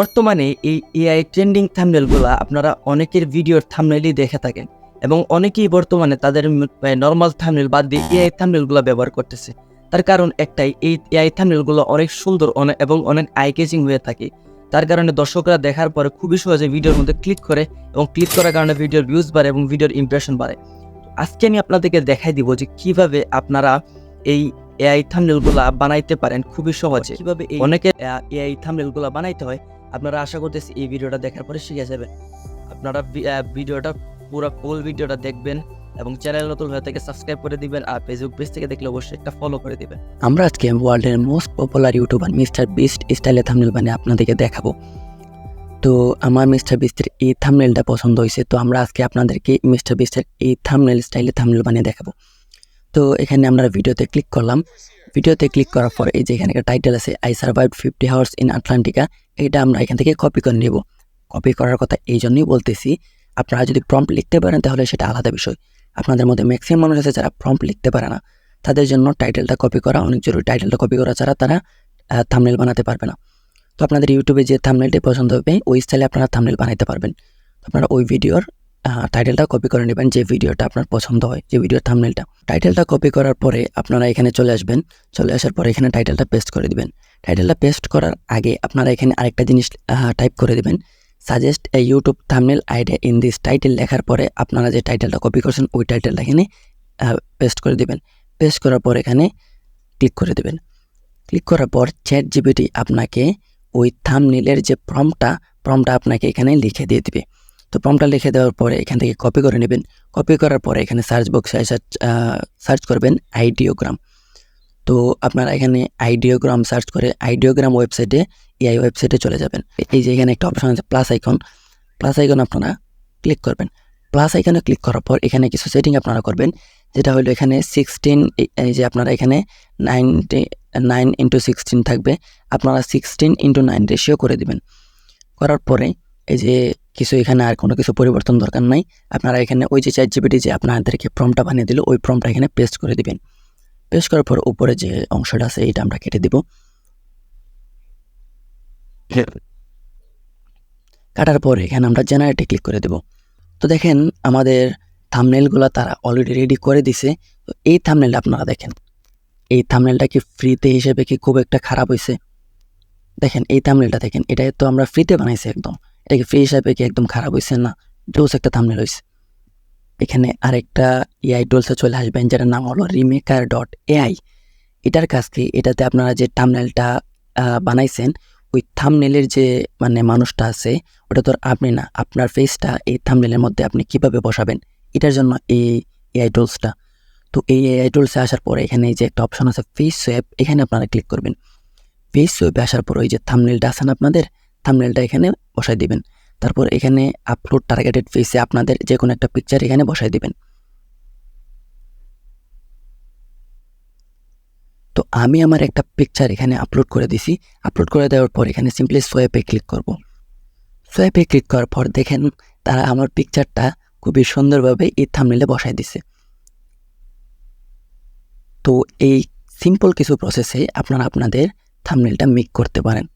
বর্তমানে এই AI trending থাম্বনেলগুলা আপনারা অনেকের ভিডিওর থাম্বনেলই দেখে থাকেন এবং অনেকেই বর্তমানে তাদের নর্মাল থাম্বনেল বাদ দিয়ে এআই থাম্বনেলগুলো ব্যবহার করতেছে। তার কারণ একটাই, এই এআই থাম্বনেলগুলো অনেক সুন্দর এবং অনেক আই ক্যাচিং হয়ে থাকে। তার কারণে দর্শকরা দেখার পরে খুবই সহজে ভিডিওর মধ্যে ক্লিক করে এবং ক্লিক করার কারণে ভিডিওর ভিউজ বাড়ে এবং ভিডিওর ইমপ্রেশন বাড়ে। আজকে আমি আপনাদেরকে দেখাই দিব যে কিভাবে আপনারা এই এআই থাম্বনেলগুলা বানাইতে পারেন খুবই সহজে। কিভাবে অনেকে এআই থাম্বনেলগুলা বানাইতে হয় আপনারা আশা করতেছি এই ভিডিওটা দেখার পরে শিখে যাবেন। আপনারা ভিডিওটা পুরো ফুল ভিডিওটা দেখবেন এবং চ্যানেল নতুন হয়ে থেকে সাবস্ক্রাইব করে দিবেন, আর ফেসবুক পেজ থেকে দেখলে অবশ্যই একটা ফলো করে দিবেন। আমরা আজকে ওয়ার্ল্ডের most popular YouTuber mister beast স্টাইলে থাম্বনেল বানিয়ে আপনাদেরকে দেখাবো। তো আমার মিস্টার বিস্টের এই থাম্বনেলটা পছন্দ হয়েছে, তো আমরা আজকে আপনাদেরকে মিস্টার বিস্টের এই থাম্বনেল স্টাইলে থাম্বনেল বানিয়ে দেখাবো। তো এখানে আমরা ভিডিওতে ক্লিক করলাম। ভিডিওতে ক্লিক করার পর এই যে এখানে একটা টাইটেল আছে, আই সার্ভাইভড 50 আওয়ার্স ইন আটলান্টিকা। এটা আমরা এখান থেকে কপি করে নেব। কপি করার কথা এই জন্যই বলতেছি, আপনারা যদি প্রম্পট লিখতে পারেন তাহলে সেটা আলাদা বিষয়। আপনাদের মধ্যে ম্যাক্সিমাম মানুষ আছে যারা প্রম্পট লিখতে পারে না, তাদের জন্য টাইটেলটা কপি করা অনেক জরুরি। টাইটেলটা কপি করা ছাড়া তারা থাম্বনেল বানাতে পারবে না। তো আপনাদের ইউটিউবে যে থাম্বনেলটি পছন্দ হবে ওই স্টাইলে আপনারা থাম্বনেল বানাতে পারবেন। আপনারা ওই ভিডিওর টাইটেলটা কপি করে নেবেন, যে ভিডিওটা আপনার পছন্দ হয়, যে ভিডিওর থাম্বনেলটা। টাইটেলটা কপি করার পরে আপনারা এখানে চলে আসবেন। চলে আসার পরে এখানে টাইটেলটা পেস্ট করে দিবেন। টাইটেলটা পেস্ট করার আগে আপনারা এখানে আরেকটা জিনিস টাইপ করে দিবেন, suggest A YouTube thumbnail idea in this title. লেখার পরে আপনারা যে টাইটেলটা কপি করছেন ওই টাইটেলটা এখানে পেস্ট করে দিবেন। পেস্ট করার পর এখানে ক্লিক করে দেবেন। ক্লিক করার পর চ্যাটজিপিটি আপনাকে ওই থাম্বনেলের যে প্রম্পটটা আপনাকে এখানে লিখে দিয়ে দিবে। তো প্রম্পটটা লিখে দেওয়ার পরে এখান থেকে কপি করে নেবেন। কপি করার পরে এখানে সার্চ বক্সে সার্চ করবেন আইডিওগ্রাম। তো আপনারা এখানে আইডিওগ্রাম সার্চ করে আইডিওগ্রাম ওয়েবসাইটে, এআই ওয়েবসাইটে চলে যাবেন। এই যে এখানে একটা অপশন আছে প্লাস আইকন আপনারা ক্লিক করবেন। প্লাস আইকনে ক্লিক করার পর এখানে কিছু সেটিং আপনারা করবেন, যেটা হলো এখানে 16, এই যে আপনারা এখানে 9:16 থাকবে, আপনারা 16:9 রেশিও করে দিবেন। করার পরে এই যে কিছু এখানে আর কোনো কিছু পরিবর্তন দরকার নাই। আপনারা এখানে ওই যে চ্যাটজিপিটি যে আপনাদেরকে প্রম্পটটা বানিয়ে দিল ওই প্রম্পটটা এখানে পেস্ট করে দিবেন। পেস্ট করার পর উপরে যে অংশটা আছে এইটা আমরা কেটে দিব। কাটার পরে এখানে আমরা জেনারেটে ক্লিক করে দেব। তো দেখেন আমাদের থাম্বনেলগুলো তারা অলরেডি রেডি করে দিছে। তো এই থাম্বনেলটা আপনারা দেখেন, এই থাম্বনেলটা কি ফ্রিতে হিসেবে কি খুব একটা খারাপ হয়েছে? দেখেন এই থাম্বনেলটা দেখেন, এটা তো আমরা ফ্রিতে বানাইছি একদম, এটা কি ফ্রি হিসাবে কি একদম খারাপ হয়েছে? না, জোস একটা থাম্বনেল হয়েছে। এখানে আরেকটা এআই টুলসে চলে আসবেন, যেটার নাম হলো রিমেকার.এআই। এটার কাছ থেকে এটাতে আপনারা যে থাম্বনেলটা বানাইছেন ওই থাম্বনেলের যে মানুষটা আছে ওটা তো আপনি না, আপনার ফেসটা এই থাম্বনেলের মধ্যে আপনি কিভাবে বসাবেন, এটার জন্য এই এআই টুলসটা। তো এই এআই টুলসে আসার পরে এখানে যে একটা অপশন আছে ফেস সোয়াপ, এখানে আপনারা ক্লিক করবেন। ফেস সোয়াপে আসার পর ওই যে থাম্বনেলটা আছে না আপনাদের, থাম্বনেলটা এখানে বসাই দিবেন। তারপর এখানে আপলোড টার্গেটেড ফেসে আপনাদের যে কোনো একটা পিকচার এখানে বসাই দিবেন। তো আমি আমার একটা পিকচার এখানে আপলোড করে দিছি। আপলোড করে দেওয়ার পর এখানে সিম্পলি সোয়াপে ক্লিক করব। সোয়াপে ক্লিক করার পর দেখেন তারা আমার পিকচারটা খুবই সুন্দরভাবে এই থাম্বনেলে বসাই দিছে। তো এই সিম্পল কিছু প্রসেসে আপনারা আপনাদের থাম্বনেলটা মেক করতে পারেন।